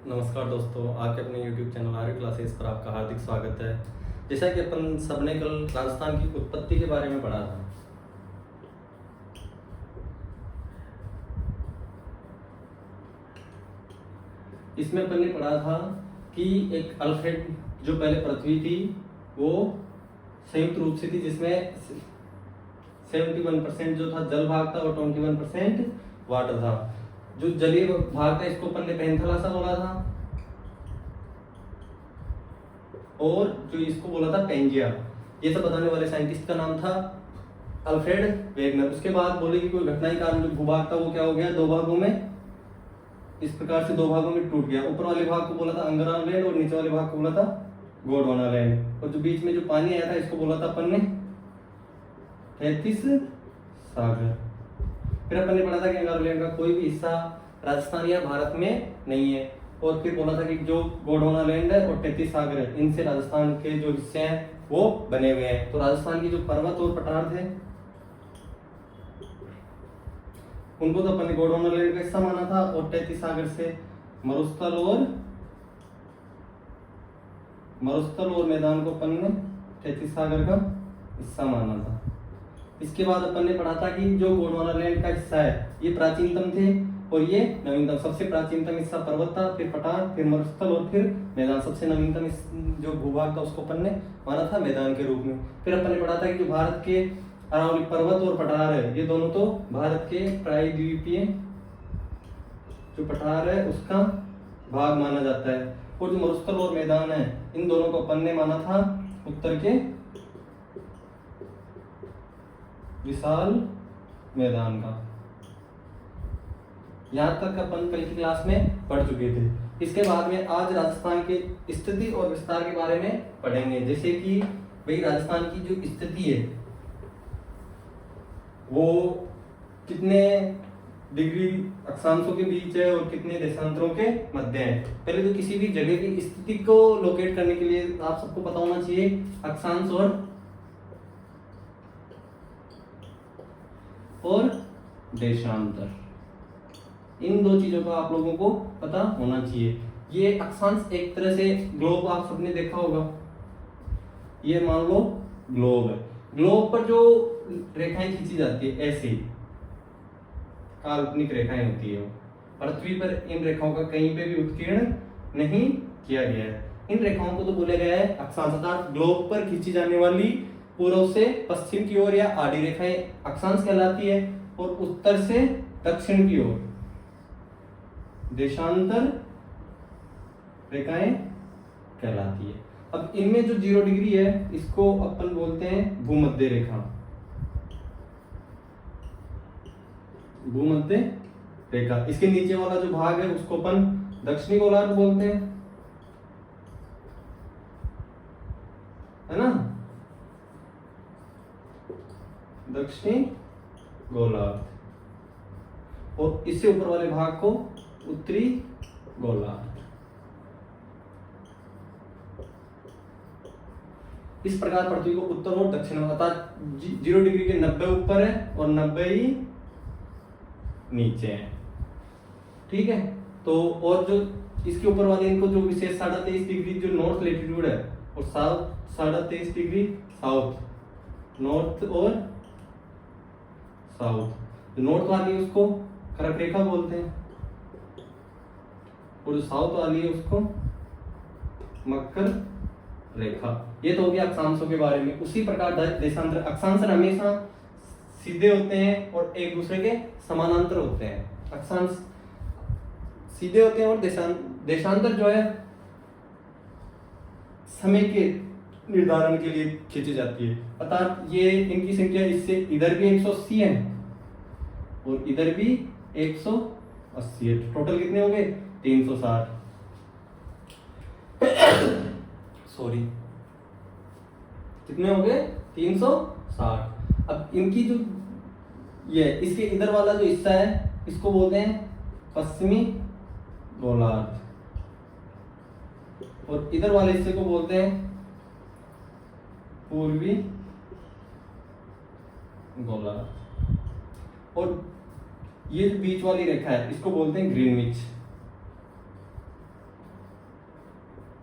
नमस्कार दोस्तों, आपके अपने YouTube चैनल आर्य क्लासेस पर आपका हार्दिक स्वागत है। जैसा कि अपन सबने कल राजस्थान की उत्पत्ति के बारे में पढ़ा था, इसमें अपन ने पढ़ा था कि एक अल्फ्रेड जो पहले पृथ्वी थी वो संयुक्त रूप से थी, जिसमें 71% जो था जल भाग था और 21% वाटर था। जो जलीय भाग था इसको अपन ने पेंथालासा बोला था और जो इसको बोला था पेंजिया। ये सब बताने वाले साइंटिस्ट का नाम था अल्फ्रेड वेगनर। उसके बाद बोले कि कोई घटना के कारण जो भूभाग था वो क्या हो गया, दो भागों में, इस प्रकार से दो भागों में टूट गया। ऊपर वाले भाग को बोला था अंगरा लैंड और नीचे वाले भाग को बोला था गोंडवाना लैंड, और जो बीच में जो पानी आया था इसको बोला था अपन ने तैतीस सागर। फिर अपन ने पढ़ा था कि अंगारा लैंड का कोई भी हिस्सा राजस्थान या भारत में नहीं है, और फिर बोला था कि जो गोंडवाना लैंड है और 33 सागर है, इनसे राजस्थान के जो हिस्से हैं वो बने हुए हैं। तो राजस्थान की जो पर्वत और पठार थे उनको तो अपन ने गोंडवाना लैंड का हिस्सा माना था, और 33 सागर से मरुस्थल और मैदान को अपन ने 33 सागर का हिस्सा माना था। इसके बाद अपन ने पढ़ा था कि जो गोंडवाना लैंड का हिस्सा है ये प्राचीनतम थे और ये नवीनतम। सबसे प्राचीनतम हिस्सा पर्वत था, फिर पठार, फिर मरुस्थल और फिर मैदान। सबसे नवीनतम जो भूभाग था उसको अपन ने माना था मैदान के रूप में। फिर अपन ने पढ़ा था कि जो भारत के अरावली पर्वत और पठार है ये दोनों तो भारत के प्रायद्वीपीय जो पठार है उसका भाग माना जाता है, और जो मरुस्थल और मैदान है इन दोनों को अपन ने माना था उत्तर के विशाल मैदान का। यहां तक अपन कल की क्लास में पढ़ चुके थे। इसके बाद में आज राजस्थान के स्थिति और विस्तार के बारे में पढ़ेंगे। जैसे कि भाई राजस्थान की जो स्थिति है वो कितने डिग्री अक्षांशों के बीच है और कितने देशांतरों के मध्य है। पहले तो किसी भी जगह की स्थिति को लोकेट करने के लिए आप सबको पता होना चाहिए अक्षांश और देशांतर, इन दो चीजों का आप लोगों को पता होना चाहिए। ये अक्षांश एक तरह से ग्लोब आप सबने देखा होगा, ये मान लो ग्लोब है। ग्लोब पर जो रेखाएं खींची जाती है ऐसे काल्पनिक रेखाएं होती है, पृथ्वी पर इन रेखाओं का कहीं पे भी उत्कीर्ण नहीं किया गया है। इन रेखाओं को तो बोला गया है अक्षांश, अर्थात ग्लोब पर खींची जाने वाली पूर्व से पश्चिम की ओर या आड़ी रेखाएं अक्षांश कहलाती है, और उत्तर से दक्षिण की ओर देशांतर रेखाएं कहलाती है। अब इनमें जो 0 डिग्री है इसको अपन बोलते हैं भूमध्य रेखा। भूमध्य रेखा, इसके नीचे वाला जो भाग है उसको अपन दक्षिणी गोलार्ध बोलते हैं, है ना, दक्षिणी गोलार्ध, और इससे ऊपर वाले भाग को उत्तरी गोलार्ध। इस प्रकार पृथ्वी को उत्तर और दक्षिण में, अर्थात 0 डिग्री के 90 ऊपर है और 90 ही नीचे है। ठीक है, तो और जो इसके ऊपर वाले इनको जो विशेष 23.5 डिग्री जो नॉर्थ लेटीट्यूड है और साउथ 23.5 डिग्री साउथ, नॉर्थ और साउथ। जो नॉर्थ वाली है उसको कर्क रेखा बोलते हैं और जो साउथ वाली है उसको मकर रेखा। ये तो हो गया अक्षांशों के बारे में। उसी प्रकार देशांतर, अक्षांश हमेशा सीधे होते हैं और एक दूसरे के समानांतर होते हैं। अक्षांश सीधे होते हैं और देशांतर जो है समय के निर्धारण के लिए खींची जाती है। अर्थात ये इनकी संख्या इससे इधर भी 180 है और इधर भी 180 है। टोटल कितने हो गए? 360। सॉरी, कितने हो गए? 360। अब इनकी जो ये इसके इधर वाला जो हिस्सा है इसको बोलते हैं पश्चिमी गोलार्ध, और इधर वाले हिस्से को बोलते हैं पूर्वी गोलार्ध, और ये जो बीच वाली रेखा है इसको बोलते हैं ग्रीनविच।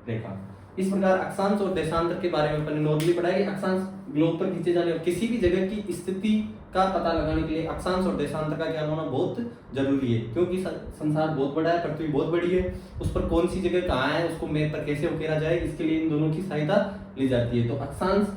रेखा। इस प्रकार अक्षांश और देशांतर के बारे में अपन ने नॉर्मली पढ़ा है। अक्षांश ग्लोब पर खींचे जाने और किसी भी जगह की स्थिति का पता लगाने के लिए अक्षांश और देशांतर का ज्ञान होना बहुत जरूरी है, क्योंकि संसार बहुत बड़ा है, पृथ्वी बहुत बड़ी है, उस पर कौन सी जगह कहाँ है, उसको मैप पर कैसे उकेरा जाए, इसके लिए इन दोनों की सहायता ली जाती है। तो अक्षांश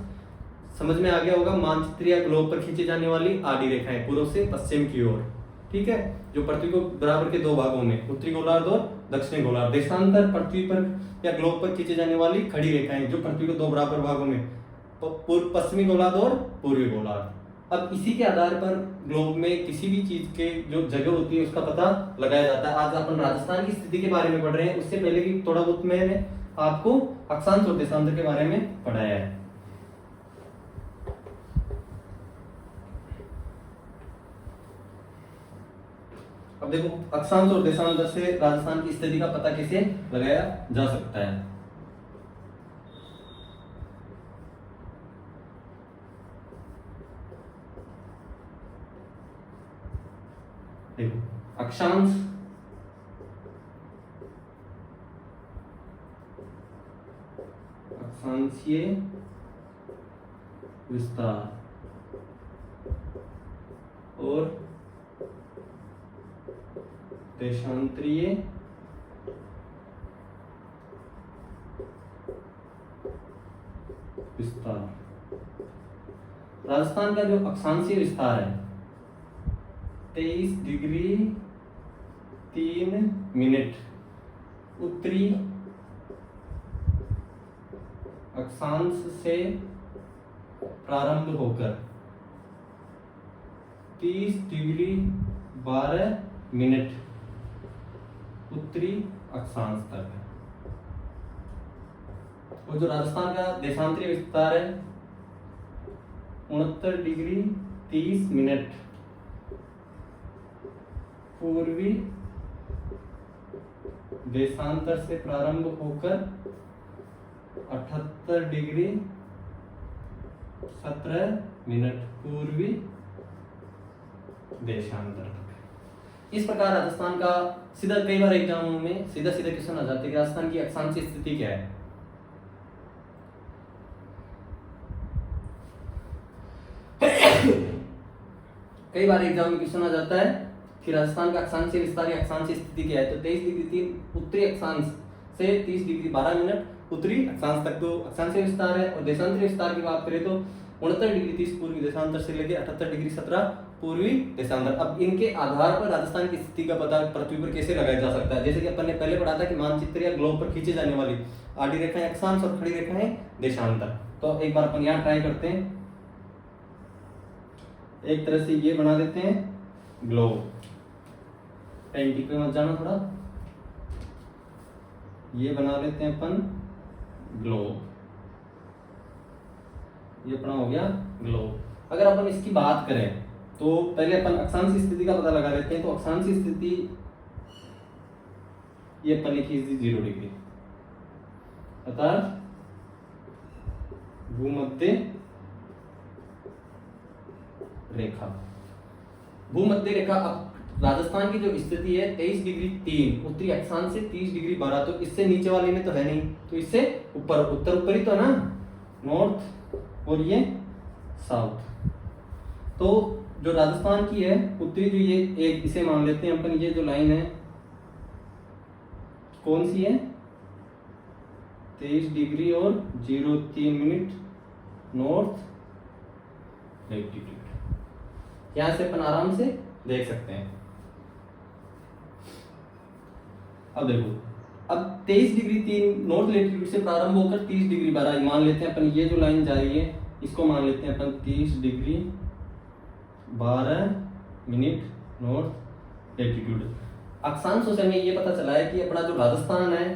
समझ में आ गया होगा, मानचित्र या ग्लोब पर खींची जाने वाली आड़ी रेखाएं पूर्व से पश्चिम की ओर, ठीक है, जो पृथ्वी को बराबर के दो भागों में, उत्तरी गोलार्ध और दक्षिणी गोलार्ध। देशांतर पृथ्वी पर या ग्लोब पर खींची जाने वाली खड़ी रेखाएं जो पृथ्वी को दो बराबर भागों में, पश्चिमी गोलार्ध और पूर्वी गोलार्ध। अब इसी के आधार पर ग्लोब में किसी भी चीज के जो जगह होती है उसका पता लगाया जाता है। आज अपन राजस्थान की स्थिति के बारे में पढ़ रहे हैं, उससे पहले भी थोड़ा बहुत मैंने आपको अक्षांश और देशांतर के बारे में पढ़ाया है। अब देखो अक्षांश और देशांतर से राजस्थान की स्थिति का पता कैसे लगाया जा सकता है। देखो अक्षांश अक्षांशीय विस्तार और देशांतरीय विस्तार। राजस्थान का जो अक्षांशीय विस्तार है 23 डिग्री 3 मिनट उत्तरी अक्षांश से प्रारंभ होकर 30 डिग्री 12 मिनट उत्तरी अक्षांश तक है। और जो राजस्थान का देशांतरीय विस्तार है 69 डिग्री 30 मिनट पूर्वी देशांतर से प्रारंभ होकर 78 डिग्री 17 मिनट पूर्वी देशांतर तक। इस प्रकार राजस्थान का सीधा, कई बार एग्जामों में सीधा सीधा क्वेश्चन आ जाते हैं कि राजस्थान की अक्षांशीय स्थिति क्या है। कई बार एग्जाम में क्वेश्चन आ जाता है कि राजस्थान का अक्षांशीय विस्तार या अक्षांशीय स्थिति क्या है। तो 23 डिग्री 3 उत्तरी अक्षांश से 30 डिग्री 12 मिनट उत्तरी अक्षांश तक तो अक्षांशीय विस्तार है। और देशांतरीय विस्तार की बात करें तो 69 डिग्री 30 पूर्वी देशांतर से लेकर 78 डिग्री 17 पूर्वी देशांतर। अब इनके आधार पर राजस्थान की स्थिति का पता पृथ्वी पर कैसे लगाया जा सकता है। जैसे कि अपन ने पहले पढ़ा था कि मानचित्र या ग्लोब पर खींची जाने वाली आड़ी रेखाएं अक्षांश और खड़ी रेखाएं देशांतर। तो एक बार अपन यहाँ ट्राई करते हैं। एक तरह से ये बना देते हैं ग्लोब, पेंटिंग पे मत जाना थोड़ा, ये बना लेते हैं अपन ग्लोब, ये अपना हो गया ग्लोब। अगर अपन इसकी बात करें तो पहले अपन अक्षांशीय स्थिति का पता लगा लेते हैं। तो अक्षांशीय स्थिति ये अपन लिखी थी 0 डिग्री, अर्थात भूमध्य रेखा। भूमध्य रेखा अब राजस्थान की जो स्थिति है 23 डिग्री 3 उत्तरी अक्षांश से 30 डिग्री 12, तो इससे नीचे वाली में तो है नहीं, तो इससे ऊपर, उत्तर ऊपर ही तो है ना, नॉर्थ, और ये साउथ। तो जो राजस्थान की है उत्तरी, जो ये एक इसे मान लेते हैं अपन, ये जो लाइन है कौन सी है 23 डिग्री और 03 मिनट नॉर्थ लैटिट्यूड। यहां से अपन आराम से देख सकते हैं। अब देखो, अब 23 डिग्री 3 नॉर्थ लैटिट्यूड से प्रारंभ होकर 30 डिग्री 12 मान लेते हैं अपन, ये जो लाइन जा रही है इसको मान लेते हैं अपन 30 डिग्री 12 मिनट नॉर्थ लैटिट्यूड। अक्षांशों से हमें ये पता चला है कि अपना जो राजस्थान है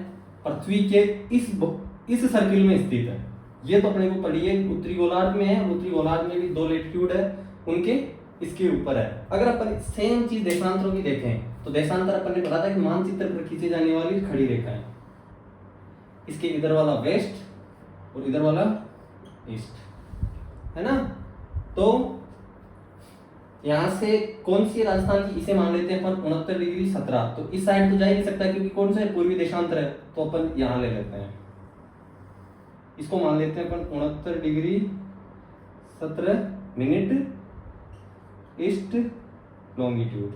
पृथ्वी के इस सर्किल में स्थित है। ये तो अपने को पढ़ी है, उत्तरी गोलार्ध में है, उत्तरी गोलार्ध में भी 2 लैटिट्यूड है उनके इसके ऊपर है। अगर अपन सेम चीज देशांतरों की देखें तो देशांतर अपन ने पढ़ा था कि मानचित्र पर खींची जाने वाली खड़ी रेखा है, इसके इधर वाला वेस्ट और इधर वाला ईस्ट है ना। तो यहां से कौन सी राजस्थान की, इसे मान लेते हैं अपन 69 डिग्री 17, तो इस साइड तो जा ही नहीं सकता क्योंकि कौन सा है पूर्वी देशांतर है, तो अपन यहां ले लेते हैं इसको मान लेते हैं अपन 69°17' ईस्ट लॉन्गिट्यूड,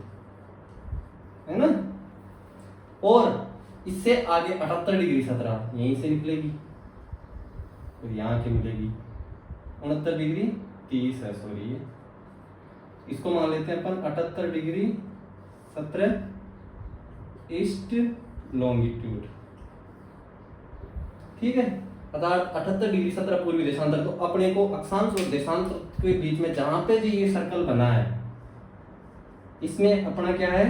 है ना। और इससे आगे 78°17 यहीं से निकलेगी और यहाँ की मिलेगी 69°30 है, सॉरी ये, इसको मान लेते हैं अपन 78°17' ईस्ट लॉन्गिट्यूड, ठीक है। अर्थात 78°17 पूर्वी देशांतर। तो अपने को अक्षांश और देशांतर के बीच में जहां पे जो ये सर्कल बना है, इसमें अपना क्या है,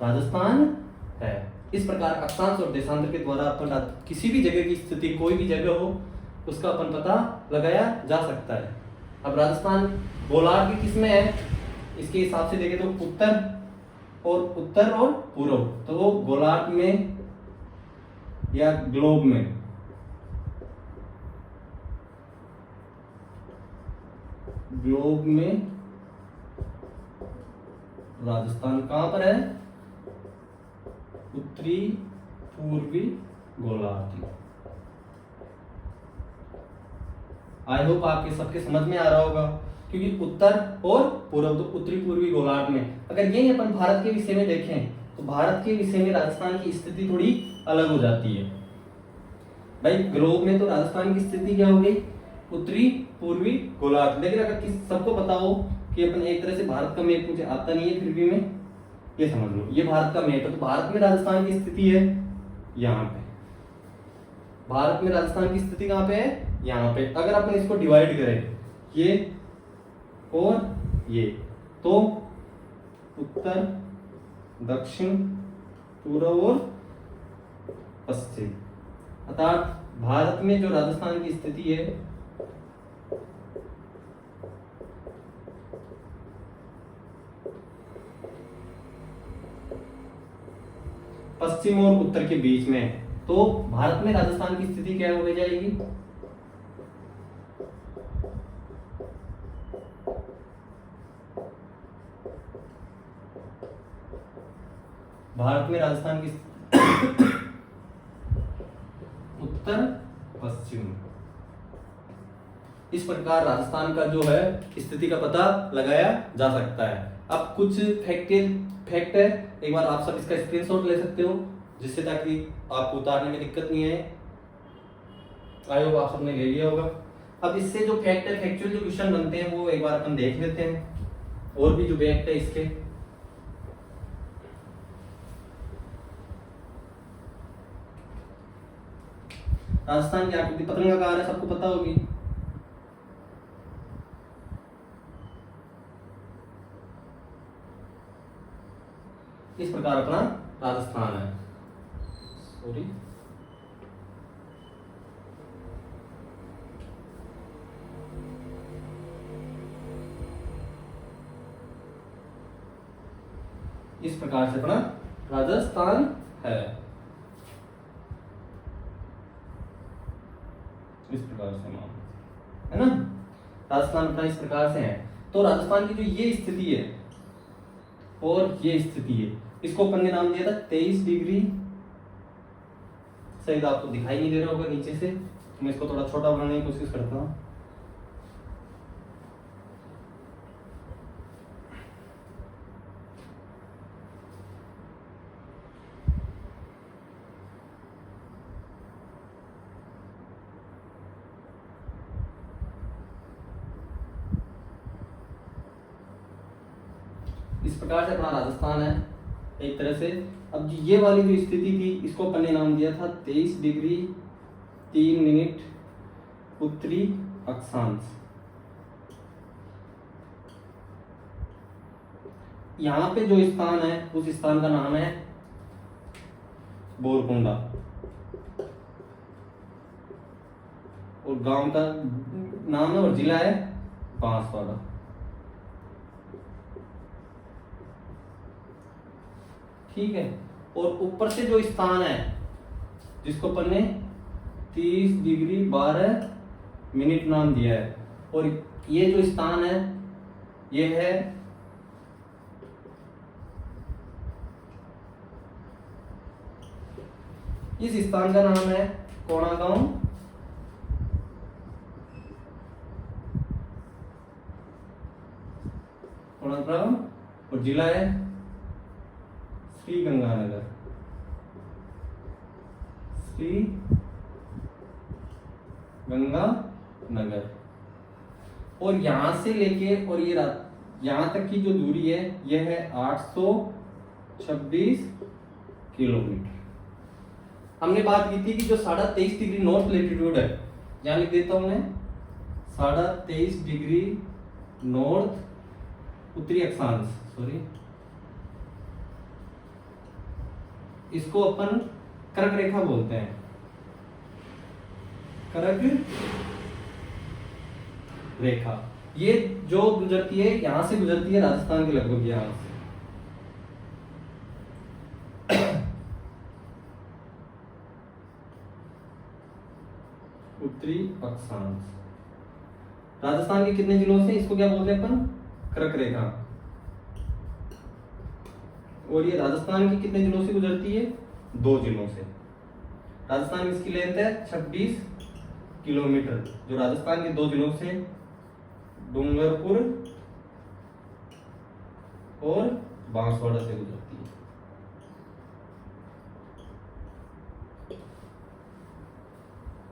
राजस्थान है। इस प्रकार अक्षांश और देशांतर के द्वारा अपन किसी भी जगह की स्थिति, कोई भी जगह हो, उसका अपन पता लगाया जा सकता है। अब राजस्थान गोलार्ध की किस में है, इसके हिसाब से देखें तो उत्तर और पूर्व, तो वो गोलार्ध में या ग्लोब में, राजस्थान कहां पर है, उत्तरी पूर्वी गोलार्ध। आई होप आपके सबके समझ में आ रहा होगा, क्योंकि उत्तर और पूर्व, तो उत्तरी पूर्वी गोलार्ध में। अगर यही अपन भारत के विषय में देखें तो भारत के विषय में राजस्थान की स्थिति थोड़ी अलग हो जाती है। भाई ग्लोब में तो राजस्थान की स्थिति क्या हो गई, उत्तरी पूर्वी गोलार्ध। लेकिन अगर सबको पता हो कि अपन एक तरह से भारत का मैप, मुझे आता नहीं है फिर भी मैं ये समझ लो, ये भारत का मैप है, तो भारत में राजस्थान की स्थिति है यहाँ पे, भारत में राजस्थान की स्थिति कहाँ पे है, यहाँ पे। अगर अपन इसको डिवाइड करें, ये और ये, तो उत्तर, दक्षिण, पूर्व और पश्चिम, अर्थात भारत में जो राजस्थान की स्थिति है, पश्चिम और उत्तर के बीच में, तो भारत में राजस्थान की स्थिति क्या हो जाएगी, भारत में राजस्थान की उत्तर पश्चिम। इस प्रकार राजस्थान का जो है स्थिति का पता लगाया जा सकता है। अब कुछ फैक्ट है, एक बार आप सब इसका स्क्रीनशॉट ले सकते हो, जिससे ताकि आपको उतारने में दिक्कत नहीं है। आई होप आप सबने ले लिया होगा। अब इससे जो फैक्ट है, फैक्चुअल जो क्वेश्चन बनते हैं, वो एक बार अपन देख लेते हैं, और भी जो फैक्ट है इसके। राजस्थान की आकृति पतंगाकार है, सबको पता होगी। इस प्रकार अपना राजस्थान है, सॉरी इस प्रकार से अपना राजस्थान है, इस प्रकार से है ना। राजस्थान अपना इस प्रकार से है। तो राजस्थान की जो ये स्थिति है और ये स्थिति है, इसको अपन ने नाम दिया था 23 डिग्री। शायद आपको दिखाई नहीं दे रहा होगा नीचे से, मैं इसको थोड़ा छोटा बनाने की कोशिश करता हूँ। इस प्रकार से अपना राजस्थान है एक तरह से। अब ये वाली जो स्थिति थी, इसको अपन ने नाम दिया था 23 डिग्री 3 मिनट उत्तरी अक्षांश। यहाँ पे जो स्थान है, उस स्थान का नाम है बोरकुंडा, और गांव का नाम है और जिला है बांसवाड़ा। ठीक है। और ऊपर से जो स्थान है, जिसको अपन ने 30 डिग्री 12 मिनट नाम दिया है, और ये जो स्थान है, ये है इस स्थान का नाम है कोणागांव कोणार्क, और जिला है श्री गंगानगर, श्री गंगानगर। और यहां से लेके और ये यहां तक की जो दूरी है यह है 826 किलोमीटर। हमने बात की थी कि जो 23.5 डिग्री नॉर्थ लेटीट्यूड है, यहां लिख देता हूं मैं 23.5 डिग्री नॉर्थ उत्तरी अक्षांश, सॉरी, इसको अपन कर्क रेखा बोलते हैं, कर्क रेखा। ये जो गुजरती है यहां से गुजरती है राजस्थान के लगभग यहां से। उत्तरी अक्षांश राजस्थान के कितने जिलों से, इसको क्या बोलते हैं अपन, कर्क रेखा। और ये राजस्थान के कितने जिलों से गुजरती है, 2 जिलों से। राजस्थान में इसकी लेंथ है 26 किलोमीटर, जो राजस्थान के 2 जिलों से डूंगरपुर और बांसवाड़ा से गुजरती है।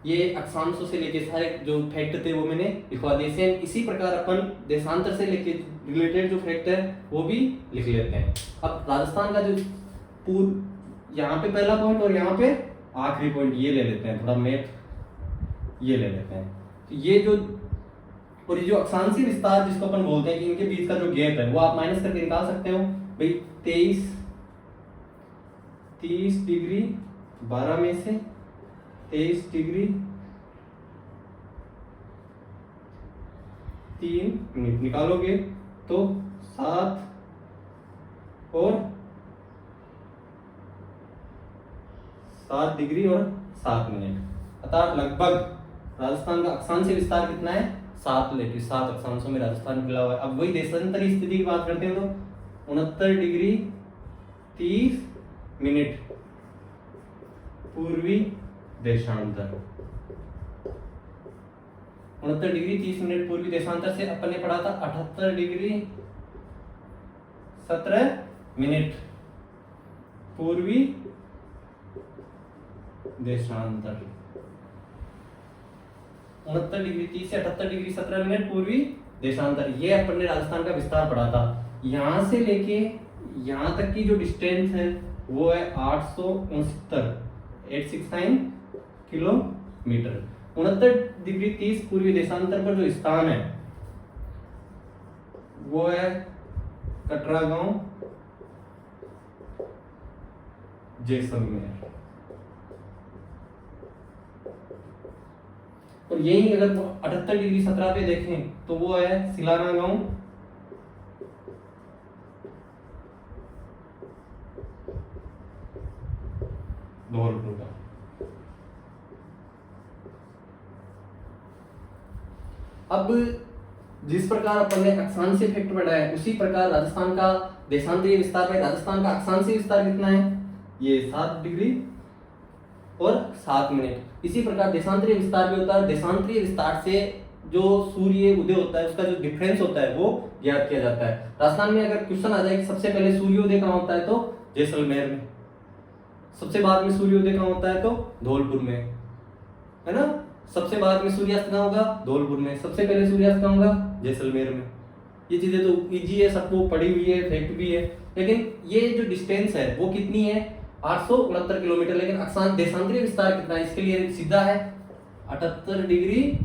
ये अक्षांशों से लेके सारे जो फैक्ट थे वो मैंने लिखवा दिए। सेम इसी प्रकार अपन देशांतर से लेके रिलेटेड जो फैक्ट है वो भी लिख लेते हैं। अब राजस्थान का जो पूर्व, यहाँ पे पहला पॉइंट और यहाँ पे आखिरी पॉइंट ये ले लेते हैं, थोड़ा मैप ये ले लेते हैं। तो ये जो और ये जो अक्षांशीय विस्तार जिसको अपन बोलते हैं कि इनके बीच का जो गैप है वो आप माइनस करके निकाल सकते हो भाई। 30 डिग्री 12 में से 23 डिग्री 3 मिनट निकालोगे तो 7 डिग्री और 7 मिनट, अर्थात लगभग राजस्थान का अक्षांशीय विस्तार कितना है, 7 अक्षांशों में राजस्थान मिला हुआ है। अब वही देशांतरी स्थिति की बात करते हैं तो 69 डिग्री 30 मिनट पूर्वी देशांतर, 69 डिग्री 30 मिनट पूर्वी देशांतर से अपन ने पढ़ा था 78 डिग्री 17 मिनट पूर्वी देशांतर। 69 डिग्री 30 से 78 डिग्री 17 मिनट पूर्वी देशांतर, ये अपन ने राजस्थान का विस्तार पढ़ा था। यहां से लेके यहां तक की जो डिस्टेंस है वो है 869 किलोमीटर। 69 डिग्री 30 पूर्वी देशांतर पर जो स्थान है वो है कटरा गांव, जैसलमेर। और यही अगर 78 डिग्री 17 पे देखें तो वो है सिलाना गांव, धौलपुर का। अब जिस प्रकार अपन ने अक्षांशीय फैक्ट पढ़ा है उसी प्रकार राजस्थान का देशांतरीय विस्तार में राजस्थान का अक्षांशीय विस्तार कितना है, ये 7 डिग्री और 7 मिनट। इसी प्रकार देशांतरीय विस्तार भी होता है। देशांतरीय विस्तार से जो सूर्य उदय होता है उसका जो डिफरेंस होता है वो ज्ञात किया जाता है। राजस्थान में अगर क्वेश्चन आ जाए कि सबसे पहले सूर्योदय कहाँ होता है तो जैसलमेर में, सबसे बाद में सूर्योदय कहाँ होता है तो धौलपुर में, है ना। सबसे बाद में सूर्यास्त कहाँ होगा, धौलपुर में। सबसे पहले सूर्यास्त कहाँ होगा, जैसलमेर में। ये चीजें तो इजी है, सबको पढ़ी हुई है, फैक्ट भी है। लेकिन ये जो डिस्टेंस है वो कितनी है, 869 किलोमीटर। लेकिन अक्षांश देशांतरीय विस्तार कितना है, इसके लिए सीधा है 78 डिग्री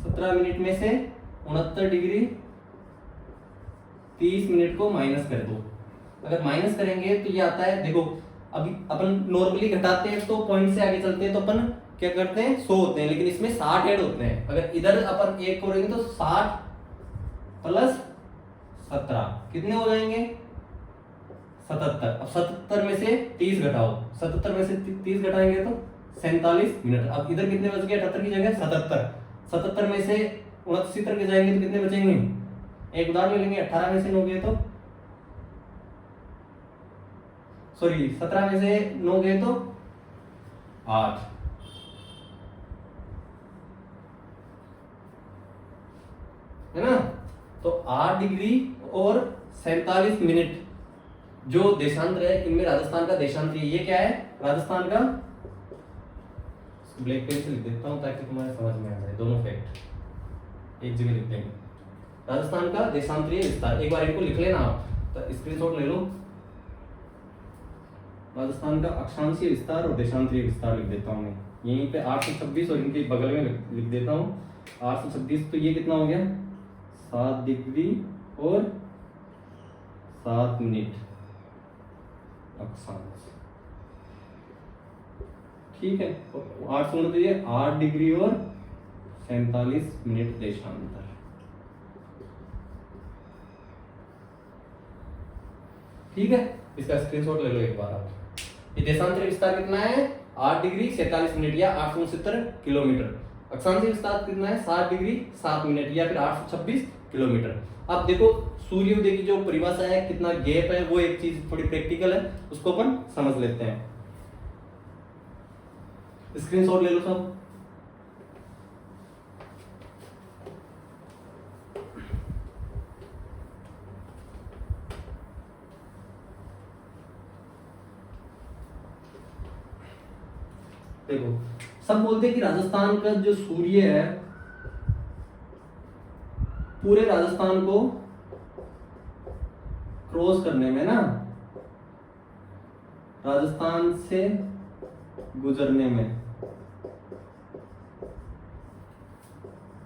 17 मिनट में से 69 डिग्री 30 मिनट को माइनस कर दो। अगर माइनस करेंगे तो ये आता है, देखो अभी अपन नॉर्मली घटाते हैं तो पॉइंट से आगे चलते हैं तो अपन क्या करते हैं 100 होते हैं, लेकिन इसमें 60 ऐड होते हैं। अगर इधर अपन 1 करेंगे तो 60 प्लस 17 कितने हो जाएंगे 77। अब 77 में से 30 घटाओ, 77 में से 30 घटाएंगे तो 47 मिनट। अब इधर कितने बच गए, 78 की जगह 77। 77 में से 69 के जाएंगे तो कितने बचेंगे, एक उदाहरण ले लेंगे, 18 में से 9 गए तो सॉरी 17 में से 9 गए तो 8, है ना। तो 8 डिग्री और 47 मिनट जो देशांतर है, इनमें राजस्थान का देशांतर है। ये क्या है राजस्थान का, ब्लैक पेन से लिख देता हूं ताकि तुम्हारे समझ में आ जाए, दोनों फैक्ट एक जगह लिख देंगे। राजस्थान का देशांतरीय विस्तार, एक बार इनको लिख लेना आप, तो स्क्रीनशॉट ले लो। राजस्थान का अक्षांशीय विस्तार और देशांतरीय विस्तार लिख देता हूं मैं यहीं पे 826 और इनके बगल में लिख देता हूं 826। तो ये कितना हो गया 7 डिग्री और 7 मिनट अक्षांश, ठीक है। 8 से ये 8 डिग्री और 47 मिनट देशांतर। ठीक है, इसका स्क्रीनशॉट ले लो एक बार आप। ये देशांतरीय विस्तार कितना है 8 डिग्री 47 मिनट या 869 किलोमीटर। अक्षांशीय विस्तार कितना है 7 डिग्री 7 मिनट या फिर 826 किलोमीटर। अब देखो सूर्योदय की जो परिभाषा है, कितना गैप है, वो एक चीज थोड़ी प्रैक्टिकल है, उसको अपन समझ लेते हैं। स्क्रीनशॉट ले लो सब। देखो सब बोलते हैं कि राजस्थान का जो सूर्य है पूरे राजस्थान को क्रॉस करने में ना, राजस्थान से गुजरने में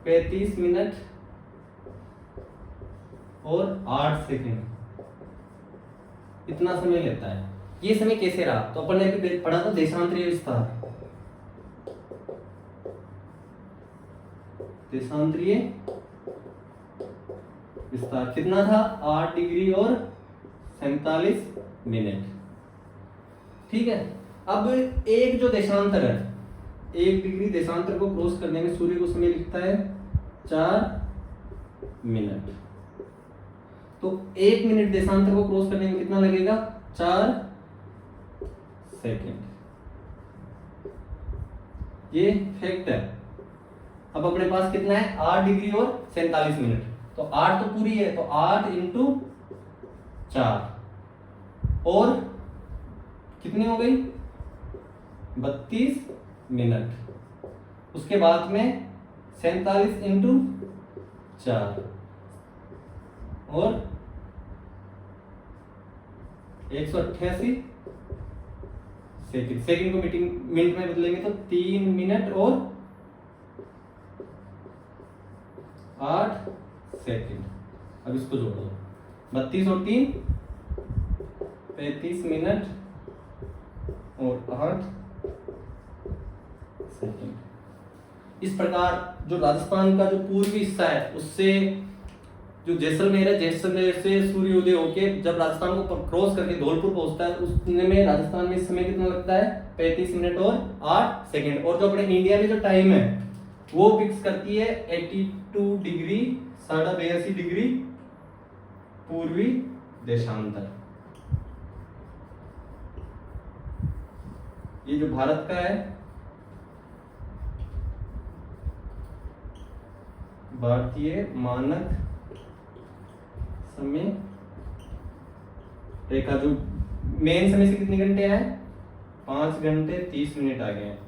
35 मिनट और 8 सेकंड इतना समय लेता है। ये समय कैसे रहा, तो अपन ने अभी पढ़ा था देशांतरीय विस्तार। देशांतरीय विस्तार कितना था 8 डिग्री और 47 मिनट, ठीक है। अब एक जो देशांतर है, 1 डिग्री देशांतर को क्रॉस करने में सूर्य को समय लिखता है 4 मिनट। तो 1 मिनट देशांतर को क्रॉस करने में कितना लगेगा 4 सेकेंड। ये फैक्ट है। अब अपने पास कितना है 8 डिग्री और 47 मिनट, तो 8 तो पूरी है, तो 8 इंटू 4 और कितनी हो गई 32 मिनट। उसके बाद में 47 इंटू 4 और 188 सेकंड। सेकंड को मिनट में बदलेंगे तो 3 मिनट और 8 सेकंड। अब इसको जोड़ दो 32 और 3 35 मिनट और 8 सेकंड। इस प्रकार जो राजस्थान का जो पूर्वी हिस्सा है उससे जो जैसलमेर है, जैसलमेर से सूर्योदय होके जब राजस्थान को क्रॉस करके धौलपुर पहुंचता है, उसने में राजस्थान में समय कितना लगता है 35 मिनट और 8 सेकंड। और जो अपने इंडिया में जो टाइम है वो फिक्स करती है 82 डिग्री 82.5 डिग्री पूर्वी देशांतर। ये जो भारत का है भारतीय मानक समय रेखा, जो मेन समय से कितने घंटे हैं 5 घंटे 30 मिनट आ गए हैं।